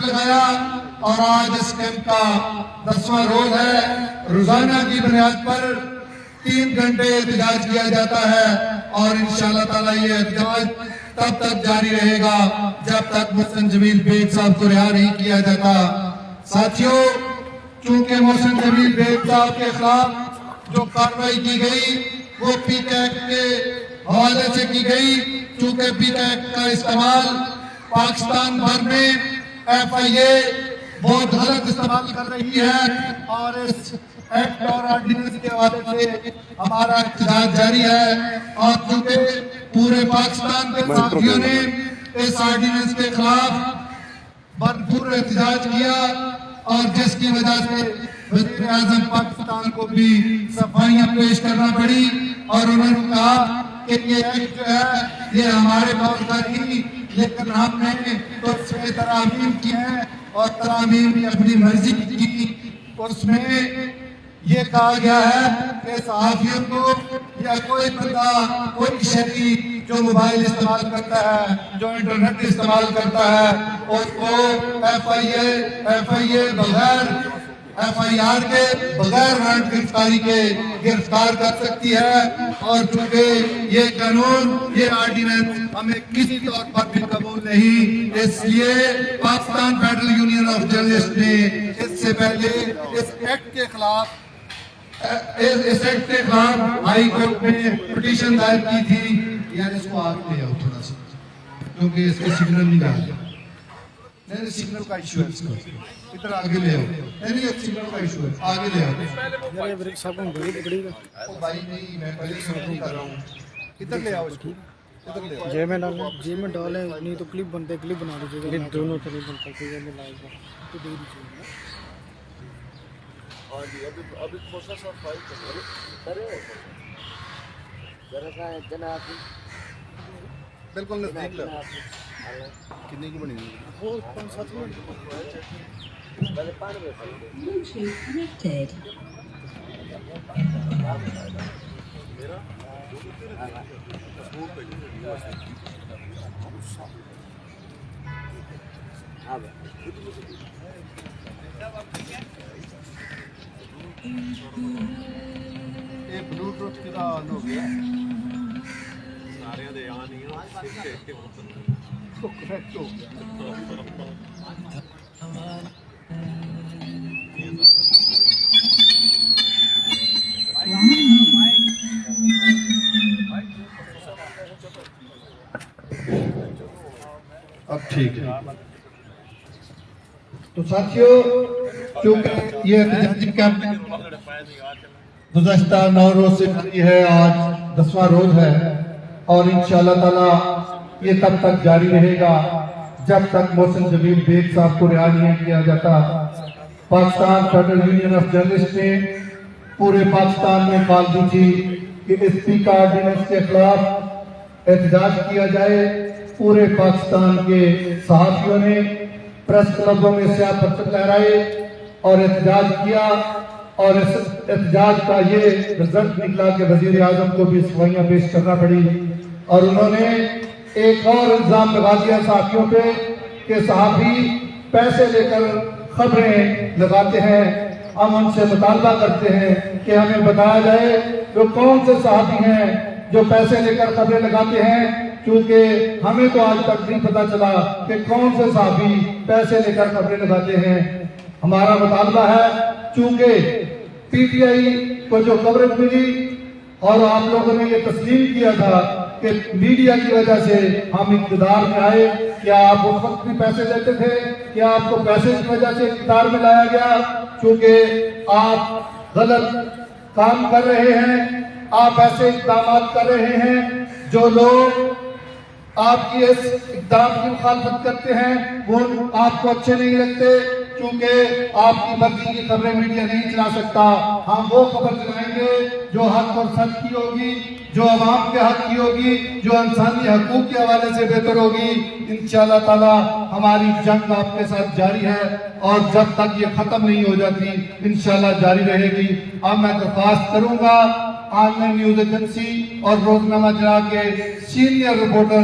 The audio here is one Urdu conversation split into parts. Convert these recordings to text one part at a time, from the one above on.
لگایا اور آج اس کیمپ کا 10واں روز ہے۔ روزانہ کی بنیاد پر 3 گھنٹے احتجاج کیا جاتا ہے اور انشاءاللہ تعالیٰ یہ احتجاج تب تک جاری رہے گا جب تک محسن جمیل بیگ صاحب کو رہا نہیں کیا جاتا۔ ساتھیوں، چونکہ محسن جمیل بیگ صاحب کے خلاف جو کارروائی کی گئی وہ پی ٹیک کے حوالے سے کی گئی، چونکہ پی ٹیک کا استعمال پاکستان بھر میں ایف آئی اے بہت غلط استعمال کر رہی ہے اور اس ایکٹ اور آرڈیننس کے حوالے سے ہمارا احتجاج جاری ہے۔ اور چونکہ پورے پاکستان کے صحافیوں نے اس آرڈیننس کے خلاف بھرپور احتجاج کیا اور جس کی وجہ سے وزیر اعظم پاکستان کو بھی صفائیاں پیش کرنا پڑی اور انہوں نے کہا کہ یہ ایکٹ جو ہے یہ ہمارے دور کا نہیں، لیکن ہم نے تو اس میں ترامیم کی ہیں اور ترامیم بھی اپنی مرضی کی۔ اس میں یہ کہا گیا ہے کہ صحافیوں کو یا کوئی بندہ، کوئی شہری جو موبائل استعمال کرتا ہے، جو انٹرنیٹ استعمال کرتا ہے، اس کو ایف آئی اے بغیر ایف آئی آر کے بغیر وارنٹ گرفتاری کے گرفتار کر سکتی ہے۔ اور چونکہ یہ قانون، یہ آرڈیننس ہمیں کسی طور پر بھی قبول نہیں، اس لیے Pakistan federal union of journalist نے اس سے پہلے اس ایکٹ کے خلاف ہائی کورٹ میں پٹیشن دائر کی تھی۔ یار اس کو آگے لے آؤ تھوڑا سا، کیونکہ اس کے سگنل نہیں آ رہے، نہیں سگنل کا ایشو ہے، اس کو ادھر آگے لے آؤ، نہیں ایک سگنل کا ایشو ہے، آگے لے آؤ۔ بھائی نہیں، میں پہلے ہی کر رہا ہوں، ادھر لے آؤ اس کو، ادھر لے آؤ۔ جے میں ڈالیں نہیں تو کلپ بنتے، کلپ بنا دیجیے گا، دونوں طرح بنتا ہے، یہ لائے گا تو دے دیجیے بالکل نزدیک لو، کتنے کی بنی ہوئی؟ یہ بلوٹوتھ کی آن ہو گیا کریکٹ ہو گیا۔ اب ٹھیک ہے۔ تو ساتھیوں، چونکہ یہ احتجاجی کیمپ گزشتہ 9 روز سے جاری ہے، آج 10واں روز ہے اور انشاءاللہ تعالی یہ تب تک جاری رہے گا جب تک محسن جمیل بیگ صاحب کو رہا نہیں کیا جاتا۔ Pakistan federal union of journalist نے پورے پاکستان میں کال دی تھی کہ اس پی کا آرڈیننس کے خلاف احتجاج کیا جائے۔ پورے پاکستان کے صحافیوں نے پریس کلبوں میں سیاہ پتر لہرائے اور احتجاج کیا اور اس احتجاج کا یہ رزلٹ نکلا کہ وزیر اعظم کو بھی صفائیاں پیش کرنا پڑی اور انہوں نے ایک اور الزام لگا دیا صحافیوں پہ کہ صحافی پیسے لے کر خبریں لگاتے ہیں۔ ہم ان سے مطالبہ کرتے ہیں کہ ہمیں بتایا جائے وہ کون سے صحافی ہیں جو پیسے لے کر خبریں لگاتے ہیں، کیونکہ ہمیں تو آج تک نہیں پتا چلا کہ کون سے صحافی پیسے لے کر خبریں لگاتے ہیں۔ ہمارا مطالبہ ہے، چونکہ پی ٹی آئی کو جو کوریج ملی اور آپ لوگوں نے یہ تسلیم کیا تھا کہ میڈیا کی وجہ سے ہم اقتدار میں آئے، کیا آپ اس وقت بھی پیسے دیتے تھے؟ کیا آپ کو پیسے کی وجہ سے اقتدار میں لایا گیا؟ چونکہ آپ غلط کام کر رہے ہیں، آپ ایسے اقدامات کر رہے ہیں جو لوگ آپ کی اس اقدام کی مخالفت کرتے ہیں وہ آپ کو اچھے نہیں لگتے، کیونکہ آپ کی مرضی کی خبریں میڈیا نہیں چلا سکتا۔ ہم وہ خبر چلائیں گے جو حق اور سچ کی ہوگی، جو عوام کے حق کی ہوگی، جو انسانی حقوق کے حوالے سے بہتر ہوگی۔ انشاءاللہ تعالی ہماری جنگ آپ کے ساتھ جاری ہے اور جب تک یہ ختم نہیں ہو جاتی انشاءاللہ جاری رہے گی۔ اب میں درخواست کروں گا آن لائن نیوز ایجنسی اور روزنامہ جرا کے senior reporter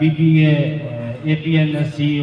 BBA, APNSC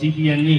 CBNE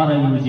RIUJ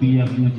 PFUJ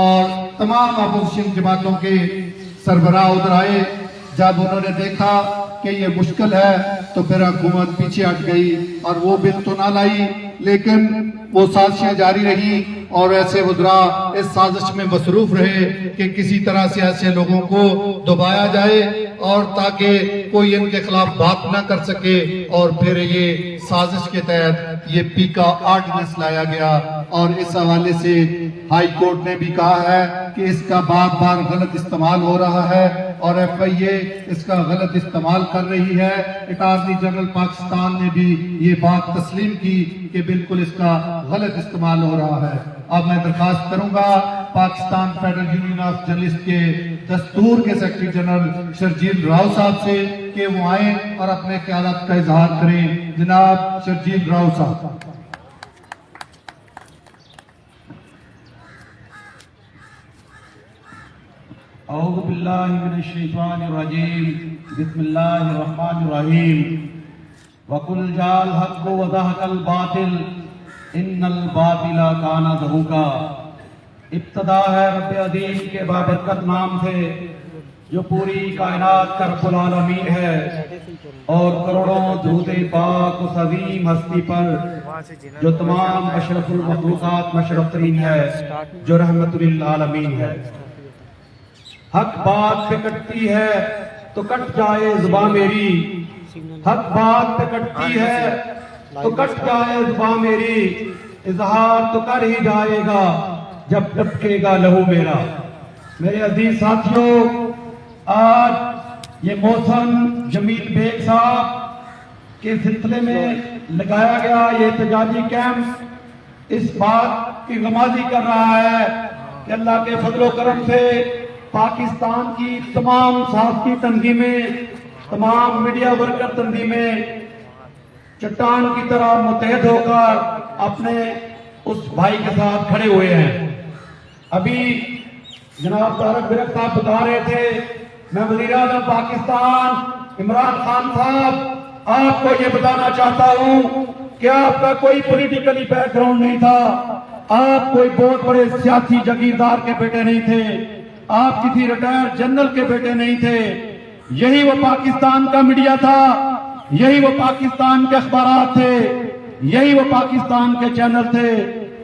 اور تمام اپوزیشن جماعتوں کے سربراہ ادھر آئے. جب انہوں نے دیکھا کہ یہ مشکل ہے تو پھر حکومت پیچھے ہٹ گئی اور وہ بل تو نہ لائی، لیکن وہ سازشیں جاری رہی اور ایسے وزراء اس سازش میں مصروف رہے کہ کسی طرح سے ایسے لوگوں کو دبایا جائے اور تاکہ کوئی ان کے خلاف بات نہ کر سکے، اور پھر یہ سازش کے تحت یہ پیکا آرڈیننس لایا گیا. اور اس حوالے سے ہائی کورٹ نے بھی کہا ہے کہ اس کا بار بار غلط استعمال ہو رہا ہے اور ایف آئی اے اس کا غلط استعمال کر رہی ہے. اٹارنی جنرل پاکستان نے بھی یہ بات تسلیم کی کہ بالکل اس کا غلط استعمال ہو رہا ہے. اب میں درخواست کروں گا Pakistan federal union of journalist کے دستور کے سیکرٹری جنرل شرجیل راؤ صاحب سے کہ وہ آئیں اور اپنے خیالات کا اظہار کریں. جناب شرجیل راؤ صاحب. اعوذ باللہ من الشیطان الرجیم بسم اللہ الرحمن الرحیم وَقُلْ جَاءَ الْحَقُّ وَزَهَقَ الْبَاطِلُ إِنَّ الْبَاطِلَ كَانَ زَهُوقًا. ابتدا ہے رب عظیم کے بابرکت نام سے جو پوری کائنات کا رب العالمین ہے، اور کروڑوں درود پاک اس عظیم ہستی پر جو تمام اشرف المخلوقات مشرف ترین ہے، جو رحمت للعالمین ہے. حق بات پہ کٹتی ہے تو کٹ جائے زبان میری، حق بات پہ کٹتی ہے تو کٹ جائے زبان میری، اظہار تو کر ہی جائے گا جب ٹپکے گا لہو میرا. میرے عزیز ساتھیوں، آج یہ محسن جمیل بیگ صاحب کے سلسلے میں لگایا گیا یہ احتجاجی کیمپ اس بات کی غمازی کر رہا ہے کہ اللہ کے فضل و کرم سے پاکستان کی تمام صحافتی تنظیمیں، تمام میڈیا ورکر تنظیمیں چٹان کی طرح متحد ہو کر اپنے اس بھائی کے ساتھ کھڑے ہوئے ہیں. ابھی جناب طارق برق صاحب بتا رہے تھے، میں وزیر اعظم پاکستان عمران خان صاحب آپ کو یہ بتانا چاہتا ہوں کہ آپ کا کوئی پولیٹیکلی بیک گراؤنڈ نہیں تھا، آپ کوئی بہت بڑے سیاسی جاگیردار کے بیٹے نہیں تھے، آپ کسی ریٹائر جنرل کے بیٹے نہیں تھے. یہی وہ پاکستان کا میڈیا تھا، یہی وہ پاکستان کے اخبارات تھے، یہی وہ پاکستان کے چینل تھے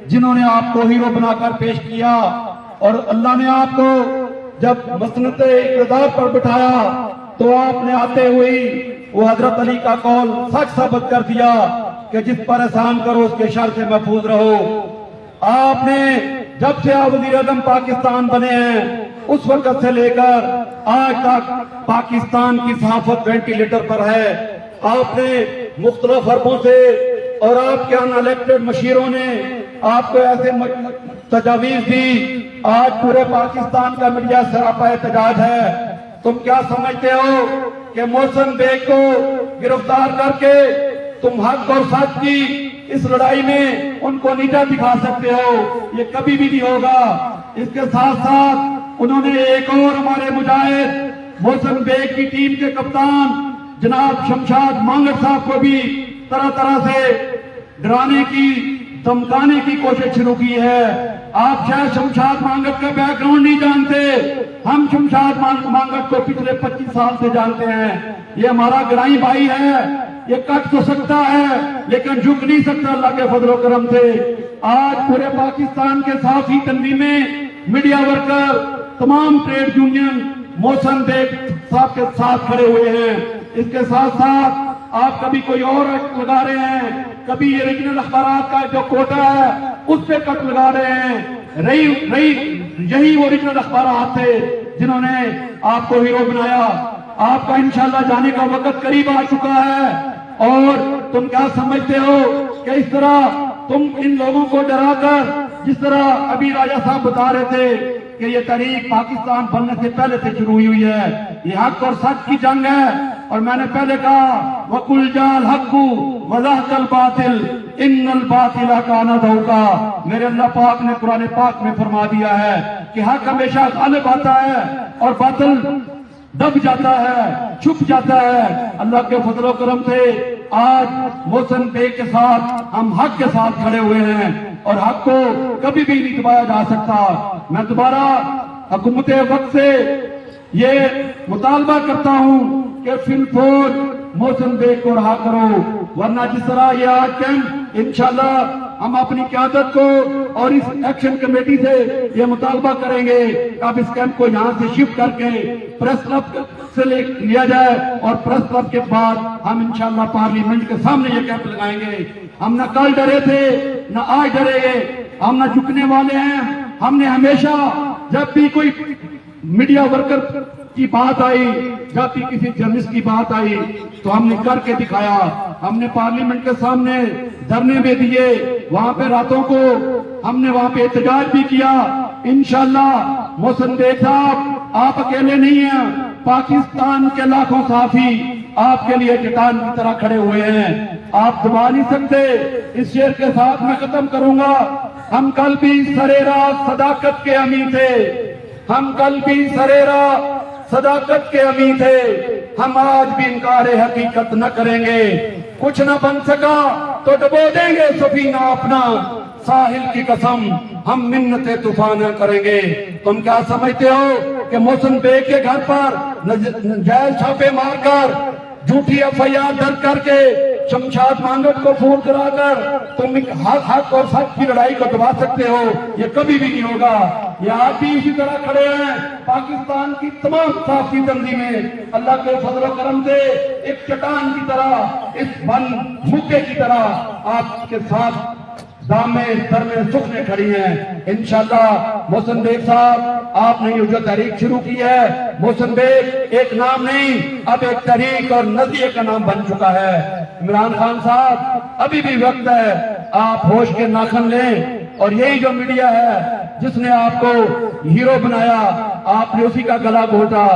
جنہوں نے آپ کو ہیرو بنا کر پیش کیا. اور اللہ نے آپ کو جب مسنت اقتدار پر بٹھایا تو آپ نے آتے ہوئی وہ حضرت علی کا قول سچ ثابت کر دیا کہ جس پر احسان کرو اس کے شر سے محفوظ رہو. آپ نے جب سے آپ وزیر اعظم پاکستان بنے ہیں اس وقت سے لے کر آج تک پاکستان کی صحافت وینٹیلیٹر پر ہے. آپ نے مختلف حربوں سے اور آپ کے ان الیکٹڈ مشیروں نے آپ کو ایسے تجاویز دی. آج پورے پاکستان کا میڈیا سراپا احتجاج ہے. تم کیا سمجھتے ہو کہ محسن بیگ کو گرفتار کر کے تم حق اور سچ کی اس لڑائی میں ان کو نیچا دکھا سکتے ہو؟ یہ کبھی بھی نہیں ہوگا. اس کے ساتھ ساتھ انہوں نے ایک اور ہمارے مجاہد محسن بیگ کی ٹیم کے کپتان جناب شمشاد مانگٹ صاحب کو بھی طرح طرح سے ڈرانے کی، دھمکانے کی کوشش شروع کی ہے. آپ شاید شمشاد مانگٹ کا بیک گراؤنڈ نہیں جانتے، ہم شمشاد مانگٹ کو پچھلے 25 سال سے جانتے ہیں. یہ ہمارا گرائی بھائی ہے، یہ کٹ تو سکتا ہے لیکن جھک نہیں سکتا اللہ کے فضل و کرم سے. آج پورے پاکستان کے صحافی تنظیمیں، میڈیا ورکر، تمام ٹریڈ یونین محسن بیگ صاحب کے ساتھ کھڑے ہوئے ہیں. اس کے ساتھ ساتھ آپ کبھی کوئی اور کٹ لگا رہے ہیں، کبھی یہ ریجنل اخبارات کا جو کوٹا ہے اس پہ کٹ لگا رہے ہیں. یہی وہ ریجنل اخبارات تھے جنہوں نے آپ کو ہیرو بنایا. آپ کا انشاءاللہ جانے کا وقت قریب آ چکا ہے اور تم کیا سمجھتے ہو کہ اس طرح تم ان لوگوں کو ڈرا کر، جس طرح ابھی راجہ صاحب بتا رہے تھے کہ یہ تحریک پاکستان بننے سے پہلے سے شروع ہوئی ہے، یہ حق اور سچ کی جنگ ہے. اور میں نے پہلے کہا وَقُلْ جَاءَ الْحَقُّ وَزَهَقَ الْبَاطِلُ إِنَّ الْبَاطِلَ كَانَ زَهُوقًا. میرے اللہ پاک نے قرآن پاک میں فرما دیا ہے کہ حق ہمیشہ غالب آتا ہے اور باطل دب جاتا ہے، چھپ جاتا ہے. اللہ کے فضل و کرم سے آج محسن بیگ کے ساتھ ہم حق کے ساتھ کھڑے ہوئے ہیں. اور حق کو کبھی بھی نہیں دبایا جا سکتا. میں دوبارہ حکومت وقت سے یہ مطالبہ کرتا ہوں کہ فی الفور محسن بیگ کو رہا کرو، ورنہ جس طرح یہ آج کیمپ انشاءاللہ ہم اپنی قیادت کو اور اس ایکشن کمیٹی سے یہ مطالبہ کریں گے کہ اب اس کیمپ کو یہاں سے شفٹ کر کے پریس کلب سے لیا جائے، اور پریس کلب کے بعد ہم انشاءاللہ پارلیمنٹ کے سامنے یہ کیمپ لگائیں گے. ہم نہ کل ڈرے تھے نہ آج ڈرے گے، ہم نہ جھکنے والے ہیں. ہم نے ہمیشہ جب بھی کوئی میڈیا ورکر کی بات آئی، جب بھی کسی جرنلسٹ کی بات آئی تو ہم نے کر کے دکھایا. ہم نے پارلیمنٹ کے سامنے دھرنے بھی دیے، وہاں پہ راتوں کو ہم نے وہاں پہ احتجاج بھی کیا. انشاءاللہ محسن بیگ صاحب آپ اکیلے نہیں ہیں، پاکستان کے لاکھوں صحافی آپ کے لیے چٹان کی طرح کھڑے ہوئے ہیں. آپ دبا نہیں سکتے. اس شعر کے ساتھ میں ختم کروں گا. ہم کل بھی سریرا صداقت کے امی تھے، ہم کل بھی سریرا صداقت کے امی تھے، ہم آج بھی انکار حقیقت نہ کریں گے. کچھ نہ بن سکا تو ڈبو دیں گے سفینہ اپنا، ساحل کی قسم ہم منت طوفان کریں گے. تم کیا سمجھتے ہو کہ محسن بیگ کے گھر پر نجائز چھاپے مار کر، جھوٹی FIR درج کر کے، شمشاد مانگٹ کو فون کرا کر تم حق اور سچ کی لڑائی کو دبا سکتے ہو؟ یہ کبھی بھی نہیں ہوگا. یہ آپ بھی اسی طرح کھڑے ہیں. پاکستان کی تمام صحافی تنظیمیں اللہ کے فضل و کرم سے ایک چٹان کی طرح، اس بن بھوکے کی طرح آپ کے ساتھ دامے سر میں سکھنے کھڑی ہیں. انشاءاللہ محسن بیگ صاحب آپ نے یہ جو تحریک شروع کی ہے، محسن بیگ ایک نام نہیں، اب ایک تحریک اور نظریے کا نام بن چکا ہے. عمران خان صاحب ابھی بھی وقت ہے، آپ ہوش کے ناخن لیں. اور یہی جو میڈیا ہے جس نے آپ کو ہیرو بنایا، آپ نے اسی کا گلا گھونٹا.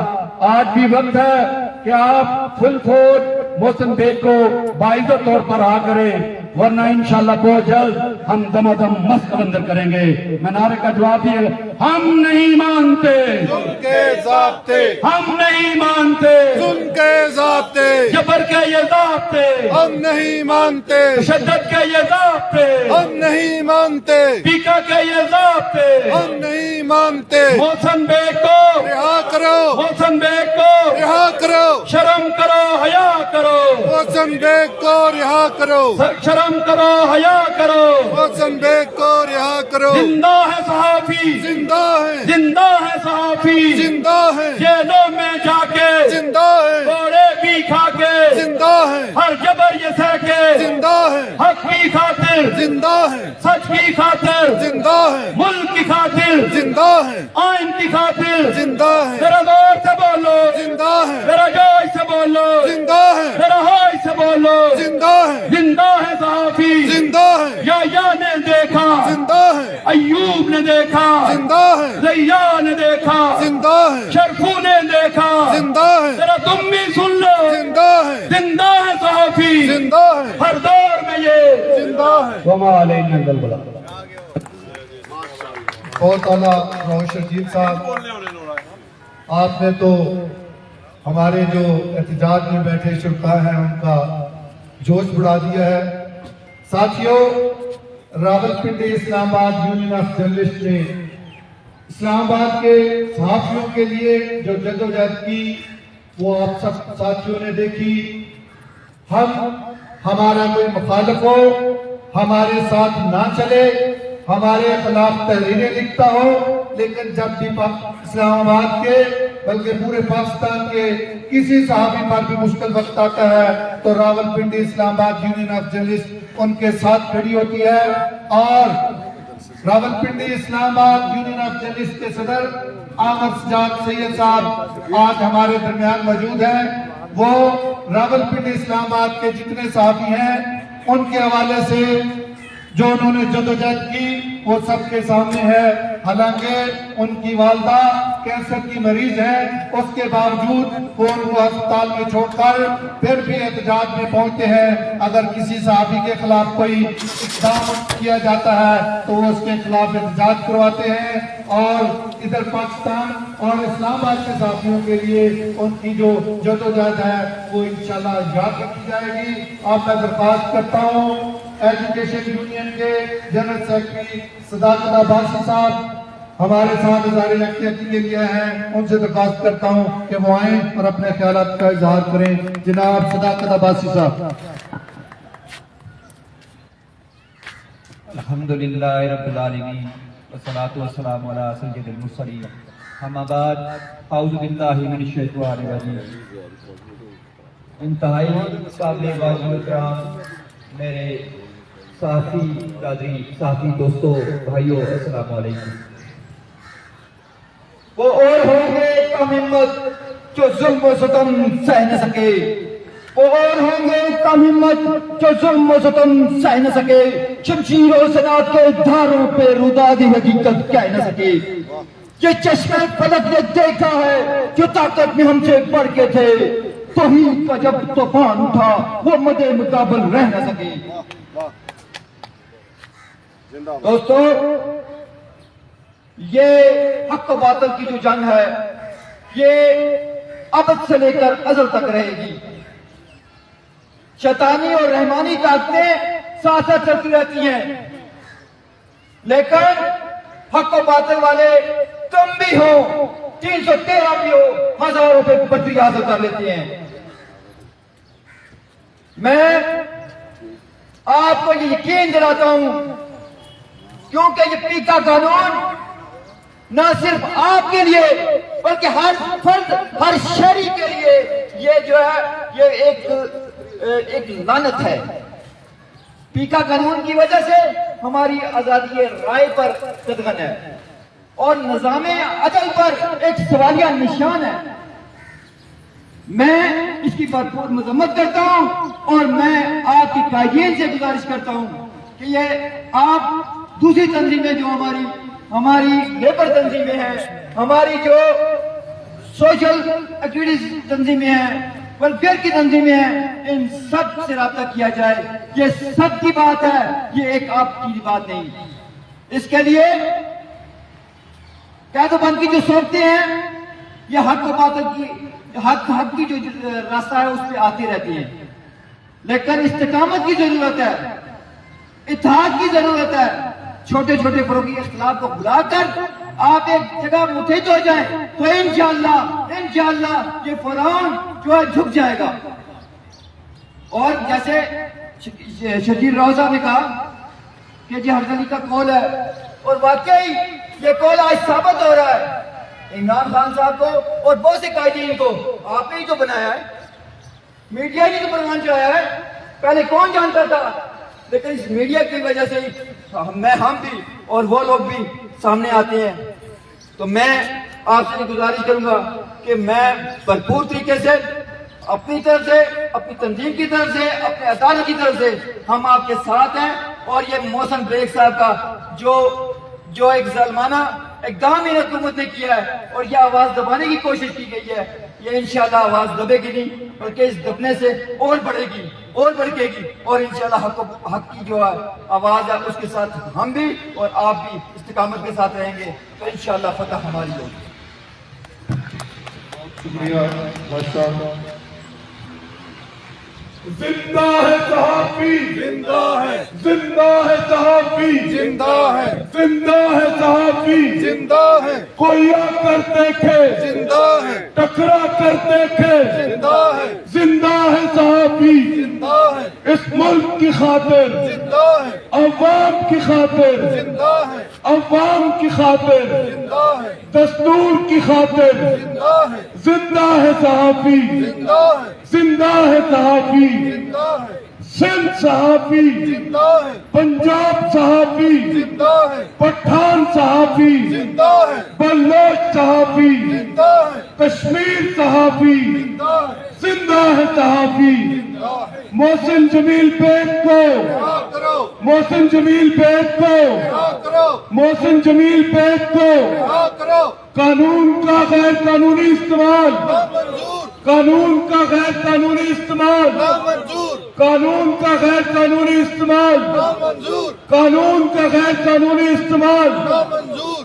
آج بھی وقت ہے کہ آپ فل فور محسن بیگ کو باعزت طور پر رہا کریں، ورنہ انشاءاللہ بہت جلد ہم دم مست اندر کریں گے. میں نعرے کا جواب دیا، ہم نہیں مانتے ظلم کے ضابطے، ہم نہیں مانتے ظلم کے ضابطے، جبر کے یہ ضابطے، ہم نہیں مانتے، تشدد کے یہ ضابطے، ہم نہیں مانتے، پیکا کے یہ ضابطے، ہم نہیں مانتے. محسن بیگ کو رہا کرو، محسن بیگ کو رہا کرو، شرم کرو، حیا کرو، محسن بیگ کو رہا کرو، شرم کرو، حیا کرو. محسن بیگ کو رہا کرو. زندہ ہے صحافی، زندہ ہے، زندہ ہے صحافی، زندہ ہے، جیلوں میں جا کے زندہ ہے، کوڑے بھی کھا کے، زندہ ہے، ہر جبر یہ سہ کے، زندہ ہے، حق کی خاطر، زندہ ہے، سچ کی خاطر، زندہ ہے، ملک کی خاطر، زندہ ہے، آئین کی خاطر. زندہ ہے، ذرا زور سے بولو، زندہ ہے، ذرا جوش سے بولو، زندہ ہے، ذرا ہوش سے بولو. زندہ ہے، زندہ ہے صحافی، زندہ ہے، یا نے دیکھا، زندہ ہے، ایوب نے دیکھا، زندہ ہے، زیا نے دیکھا، زندہ ہے، شرفو نے دیکھا. زندہ ہے، ذرا تم بھی سن لو، زندہ ہے، زندہ ہے صحافی، زندہ ہے، ہر دور میں یہ زندہ ہے. وما علینا الا البلاغ. بہت اعلیٰ راؤ شرجیل صاحب، آپ نے تو ہمارے جو احتجاج میں بیٹھے شرکا ہیں ان کا جوش بڑھا دیا ہے. ساتھیوں، راولپنڈی اسلام آباد یونین آف جرنلسٹ نے اسلام آباد کے صحافیوں کے لیے جو جدوجہد کی وہ آپ سب ساتھیوں نے دیکھی. ہمارا کوئی مخالف ہو، ہمارے ساتھ نہ چلے، ہمارے خلاف تحریریں لکھتا ہو، لیکن جب بھی اسلام آباد کے بلکہ پورے پاکستان کے کسی صحافی پر بھی مشکل وقت آتا ہے تو راولپنڈی اسلام آباد یونین آف جرنلسٹ ان کے ساتھ کھڑی ہوتی ہے. اور راولپنڈی اسلام آباد یونین آف جرنلسٹ کے صدر عامر سجاد سید صاحب آج ہمارے درمیان موجود ہیں. وہ راولپنڈی اسلام آباد کے جتنے صحافی ہیں ان کے حوالے سے جو انہوں نے جدوجہد کی وہ سب کے سامنے ہے. حالانکہ ان کی والدہ کینسر کی مریض ہے، اس کے باوجود وہ ان کو ہسپتال میں چھوڑ کر پھر بھی احتجاج میں پہنچتے ہیں. اگر کسی صحافی کے خلاف کوئی اقدام کیا جاتا ہے تو وہ اس کے خلاف احتجاج کرواتے ہیں. اور ادھر پاکستان اور اسلام آباد کے صحافیوں کے لیے ان کی جو جدوجہد ہے وہ انشاءاللہ یاد رکھی جائے گی. آپ میں درخواست کرتا ہوں ایجوکیشن یونین کے جنرل سیکرٹری صداقت عباسی صاحب ہمارے ساتھ اظہار یکجہتی کے لیے ہیں، ان سے درخواست کرتا ہوں کہ وہ آئیں اور اپنے خیالات کا اظہار کریں۔ جناب صداقت عباسی صاحب۔ الحمدللہ رب العالمین والصلاة والسلام علی سید المرسلین، اما بعد، اعوذ باللہ من الشیطان الرجیم۔ انتہائی قابل واجب احترام میرے صحافی برادری، صحافی دوستو، بھائیو، السلام علیکم۔ وہ اور ہوں گے کم ہمت جو ظلم و ستم سہ نہ سکے، وہ اور ہوں گے کم ہمت جو ظلم و ستم سہ نہ سکے، شمشیر و سنات کے دھاروں پہ رودادی حقیقت کہہ نہ سکے۔ یہ چشمے فلک نے دیکھا ہے جو طاقت میں ہم سے بڑھ کے تھے، توحید کا جب طوفان اٹھا وہ مدے مقابل رہ نہ سکے۔ دوستو، یہ حق و باطل کی جو جنگ ہے یہ ابد سے لے کر ازل تک رہے گی۔ شیطانی اور رحمانی طاقتیں ساتھ ساتھ چلتی رہتی ہیں، لیکن حق و باطل والے کم بھی ہو، 313 بھی ہو، ہزاروں پہ بدری حاصل کر لیتے ہیں۔ میں آپ کو یہ یقین دلاتا ہوں، کیونکہ یہ پیکا قانون نہ صرف آپ کے لیے بلکہ ہر فرد، ہر شہری کے لیے یہ جو ہے یہ ایک لعنت ہے۔ پیکا قانون کی وجہ سے ہماری آزادی رائے پر قدغن ہے اور نظام عدل پر ایک سوالیہ نشان ہے۔ میں اس کی بھرپور مذمت کرتا ہوں اور میں آپ کی قائدین سے گزارش کرتا ہوں کہ یہ آپ دوسری تنظیمیں جو ہماری لیبر تنظیمیں ہیں، ہماری جو سوشل ایکٹیویٹیز تنظیمیں ہیں، ویلفیئر کی تنظیمیں ہیں، ان سب سے رابطہ کیا جائے۔ یہ سب کی بات ہے، یہ ایک آپ کی بات نہیں۔ اس کے لیے قید و بند کی جو صورتیں ہیں یہ حق و باطل کی حق کی جو راستہ ہے اس پہ آتی رہتی ہیں، لیکن استقامت کی ضرورت ہے، اتحاد کی ضرورت ہے۔ چھوٹے چھوٹے فروغی اختلاف کو بلا کر آپ ایک جگہ متحد ہو جائیں تو انشاءاللہ یہ فرعون جو ہے جھک جائے گا۔ اور جیسے شرجیل راؤ صاحب نے کہا کہ جی حرزلی کا قول ہے، اور واقعی یہ قول آج ثابت ہو رہا ہے۔ عمران خان صاحب کو اور بہت سے قائدین کو آپ نے ہی تو بنایا ہے، میڈیا نے تو پروان چڑھایا ہے۔ پہلے کون جانتا تھا، لیکن اس میڈیا کی وجہ سے ہم بھی اور وہ لوگ بھی سامنے آتے ہیں۔ تو میں آپ سے گزارش کروں گا کہ میں بھرپور طریقے سے اپنی طرف سے، اپنی تنظیم کی طرف سے، اپنے ادارے کی طرف سے ہم آپ کے ساتھ ہیں، اور یہ محسن بریک صاحب کا جو ایک ظالمانہ اقدام ان حکومت نے کیا ہے اور یہ آواز دبانے کی کوشش کی گئی ہے، یہ انشاءاللہ آواز دبے گی نہیں، بلکہ اس دبنے سے اور بڑھے گی اور بڑھے گی، اور انشاءاللہ حق کی جو آواز ہے اس کے ساتھ ہم بھی اور آپ بھی استقامت کے ساتھ رہیں گے، تو انشاءاللہ فتح ہماری ہوگی۔ شکریہ بادشاہ۔ زندہ ہے صحافی، زندہ ہے، زندہ ہے صحافی، زندہ ہے، زندہ ہے صحافی، زندہ ہے، کوئی آ کر دیکھے، زندہ ہے، ٹکرا کر دیکھے، زندہ ہے، زندہ ہے صحافی، زندہ ہے، اس ملک کی خاطر، زندہ ہے، عوام کی خاطر، زندہ ہے، عوام کی خاطر، زندہ ہے، دستور کی خاطر، زندہ ہے، زندہ ہے صحافی، زندہ ہے، زندہ ہے صحافی، زندہ ہے، سندھ صحافی، زندہ ہے، پنجاب صحافی، زندہ ہے، پٹھان صحافی، زندہ ہے، بلوچ صحافی، زندہ ہے، کشمیر صحافی، زندہ ہے، زندہ ہے صحافی۔ زندہ ہے، محسن جمیل بیگ کو، دعا کرو، محسن جمیل بیگ کو، دعا کرو، محسن جمیل بیگ کو دعا کرو، قانون کا غیر قانونی استعمال، نامنظور، قانون کا غیر قانونی استعمال، نامنظور، قانون کا غیر قانونی استعمال، نامنظور، قانون کا غیر قانونی استعمال، نامنظور،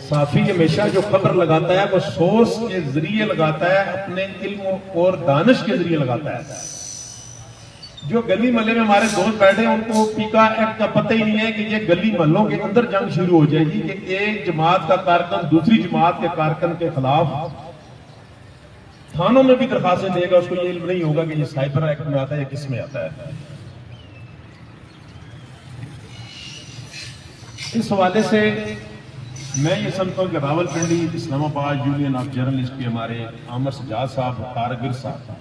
صحافی ہمیشہ جو خبر لگاتا ہے وہ سورس کے ذریعے لگاتا ہے، اپنے علم اور دانش کے ذریعے لگاتا ہے۔ جو گلی محلے میں ہمارے دوست بیٹھے ہیں ان کو پیکا ایکٹ کا پتہ ہی نہیں ہے کہ یہ گلی محلوں کے اندر جنگ شروع ہو جائے گی کہ ایک جماعت کا کارکن دوسری جماعت کے کارکن کے خلاف تھانوں میں بھی درخواستیں دے گا، اس کو یہ علم نہیں ہوگا کہ یہ سائبر ایکٹ میں آتا ہے یا کس میں آتا ہے۔ اس حوالے سے میں یہ سمجھتا ہوں کہ راول پنڈی اسلام آباد یونین آف جرنلسٹ کے ہمارے عامر سجاد صاحب، کارگر صاحب،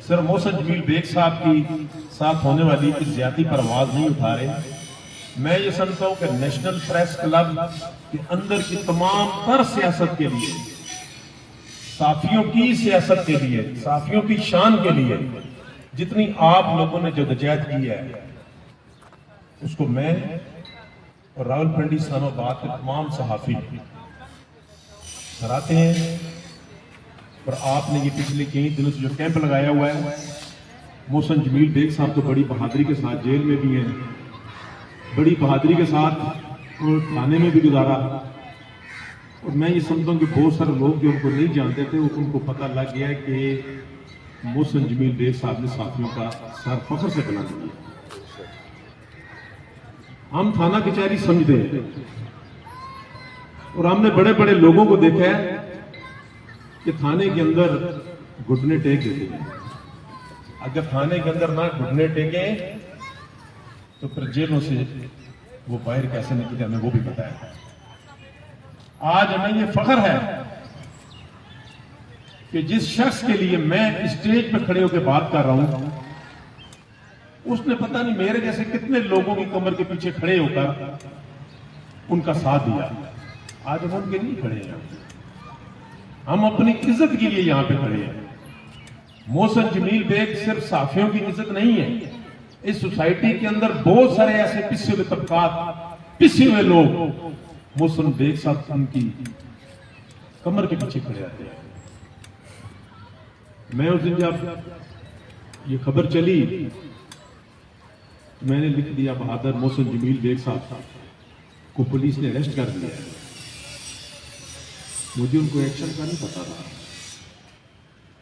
سر محسن جمیل بیگ صاحب کی ساتھ ہونے والی اس زیادتی پر آواز نہیں اٹھا رہے۔ میں یہ سمجھتا ہوں کہ نیشنل پریس کلب کے اندر کی تمام تر سیاست کے لیے، صحافیوں کی سیاست کے لیے، صحافیوں کی شان کے لیے جتنی آپ لوگوں نے جدوجہد کی ہے، اس کو میں اور راول پنڈی اسلام آباد کے تمام صحافی سراہتے ہیں۔ اور آپ نے یہ پچھلے کئی دنوں سے جو کیمپ لگایا ہوا ہے، محسن جمیل بیگ صاحب تو بڑی بہادری کے ساتھ جیل میں بھی ہیں، بڑی بہادری کے ساتھ اور تھانے میں بھی گزارا، اور میں یہ سمجھتا ہوں کہ بہت سارے لوگ جو ان کو نہیں جانتے تھے ان کو پتہ لگ گیا ہے کہ محسن جمیل بیگ صاحب نے صحافیوں کا سر فخر سے بنا دیا۔ ہم تھانہ کچہری سمجھتے ہیں اور ہم نے بڑے بڑے لوگوں کو دیکھا ہے کہ تھانے کے اندر گھٹنے ٹیک دیتے ہیں۔ اگر تھانے کے اندر نہ گھٹنے ٹیکیں تو پھر جیلوں سے وہ باہر کیسے نکلتے ہمیں وہ بھی پتا ہے۔ آج ہمیں یہ فخر ہے کہ جس شخص کے لیے میں اسٹیج پہ کھڑے ہو کے بات کر رہا ہوں، اس نے پتہ نہیں میرے جیسے کتنے لوگوں کی کمر کے پیچھے کھڑے ہو کر ان کا ساتھ دیا۔ آج ہم ان کے نہیں کھڑے ہیں، ہم اپنی عزت کے لیے یہاں پہ کھڑے ہیں۔ محسن جمیل بیگ صرف صحافیوں کی عزت نہیں ہے، اس سوسائٹی کے اندر بہت سارے ایسے پسے ہوئے طبقات، پسے ہوئے لوگ محسن بیگ صاحب ان کی کمر کے پیچھے کھڑے رہتے ہیں۔ میں اس دن جب یہ خبر چلی میں نے لکھ دیا بہادر محسن جمیل بیگ صاحب کو پولیس نے اریسٹ کر دیا ہے۔ مجھے ان کو ایکشن کا نہیں پتا تھا،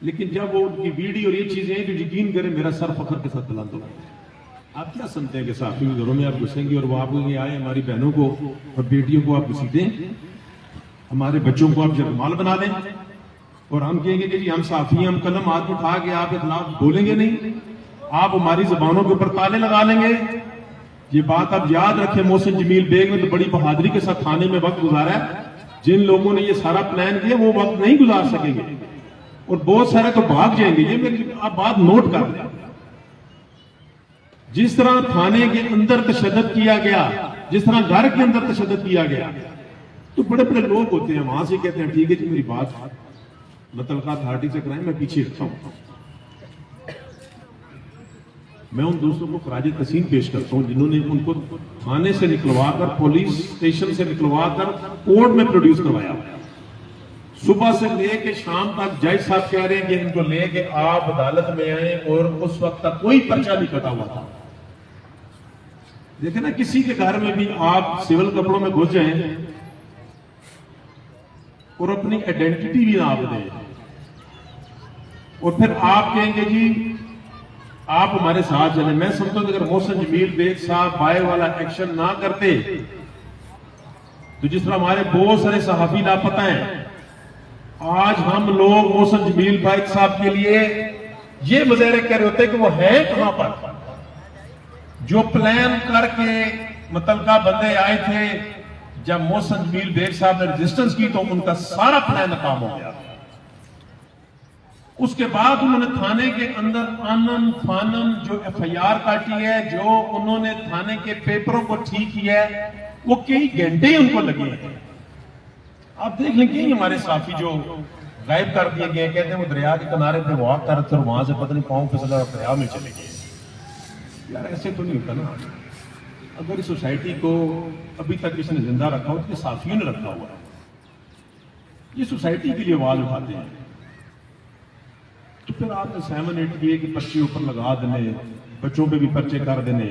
لیکن جب وہ ان کی ویڈیو اور یہ چیزیں ہیں تو یقین کریں میرا سر فخر کے ساتھ بلند ہو گیا۔ آپ کیا سمجھتے ہیں کہ صحافی کے گھروں میں آپ گھسیں گے اور وہ آپ کو یہ آئے ہماری بہنوں کو اور بیٹیوں کو آپ گھسیٹیں، ہمارے بچوں کو آپ جرمال بنا دیں اور ہم کہیں گے کہ جی ہم صحافی ہیں، ہم قلم ہاتھ اٹھا کے آپ کے خلاف بولیں گے نہیں، آپ ہماری زبانوں کے اوپر تالے لگا لیں گے؟ یہ بات آپ یاد رکھیں، محسن جمیل بیگ نے تو بڑی بہادری کے ساتھ تھانے میں وقت گزارا ہے۔ جن لوگوں نے یہ سارا پلان کیا وہ وقت نہیں گزار سکیں گے اور بہت سارے تو بھاگ جائیں گے۔ یہ میری آپ بات نوٹ کر لیں۔ جس طرح تھانے کے اندر تشدد کیا گیا، جس طرح گھر کے اندر تشدد کیا گیا، تو بڑے بڑے لوگ ہوتے ہیں وہاں سے کہتے ہیں ٹھیک ہے جی میری بات متعلقہ اتھارٹی سے کرائیں، میں پیچھے رکھتا ہوں۔ میں ان دوستوں کو خراج تحسین پیش کرتا ہوں جنہوں نے ان کو تھانے سے نکلوا کر، پولیس اسٹیشن سے نکلوا کر کورٹ میں پروڈیوس کروایا۔ صبح سے لے کے شام تک جج صاحب کہہ رہے ہیں کہ ان کو لے کے آپ عدالت میں آئیں، اور اس وقت تک کوئی پرچہ نہیں کٹا ہوا تھا۔ دیکھیں نا، کسی کے گھر میں بھی آپ سول کپڑوں میں گھس جائیں اور اپنی آئیڈینٹی بھی نہ آپ دیں اور پھر آپ کہیں گے جی آپ ہمارے ساتھ چلیں۔ میں سمجھتا ہوں کہ اگر محسن جمیل بیگ صاحب بائے والا ایکشن نہ کرتے تو جس طرح ہمارے بہت سارے صحافی لاپتہ ہیں، آج ہم لوگ محسن جمیل بیگ صاحب کے لیے یہ مظاہرے کر رہے ہوتے کہ وہ ہیں کہاں پر۔ جو پلان کر کے متعلقہ بندے آئے تھے، جب محسن جمیل بیگ صاحب نے ریزسٹنس کی تو ان کا سارا پلان ناکام ہو گیا۔ اس کے بعد انہوں نے تھانے کے اندر آنن فانن جو ایف آئی آر کاٹی ہے، جو انہوں نے تھانے کے پیپروں کو ٹھیک کیا ہے، وہ کئی گھنٹے ان کو لگے ہیں۔ آپ دیکھ لیں کہ ہمارے صحافی جو غائب کر دیے گئے، کہتے ہیں وہ دریا کے کنارے پہ واک کر رہے تھے اور وہاں سے پتہ نہیں پاؤں پھسلا اور دریا میں چلے گئے۔ یار ایسے تو نہیں ہوتا نا۔ اگر اس سوسائٹی کو ابھی تک اس نے زندہ رکھا ہو تو یہ صحافیوں نے رکھا ہوا ہے۔ یہ سوسائٹی کے لیے آواز اٹھاتے ہیں، تو پھر آپ نے 7-8 کیے کہ پرچے اوپر لگا دینے، بچوں پہ بھی پرچے کر دینے،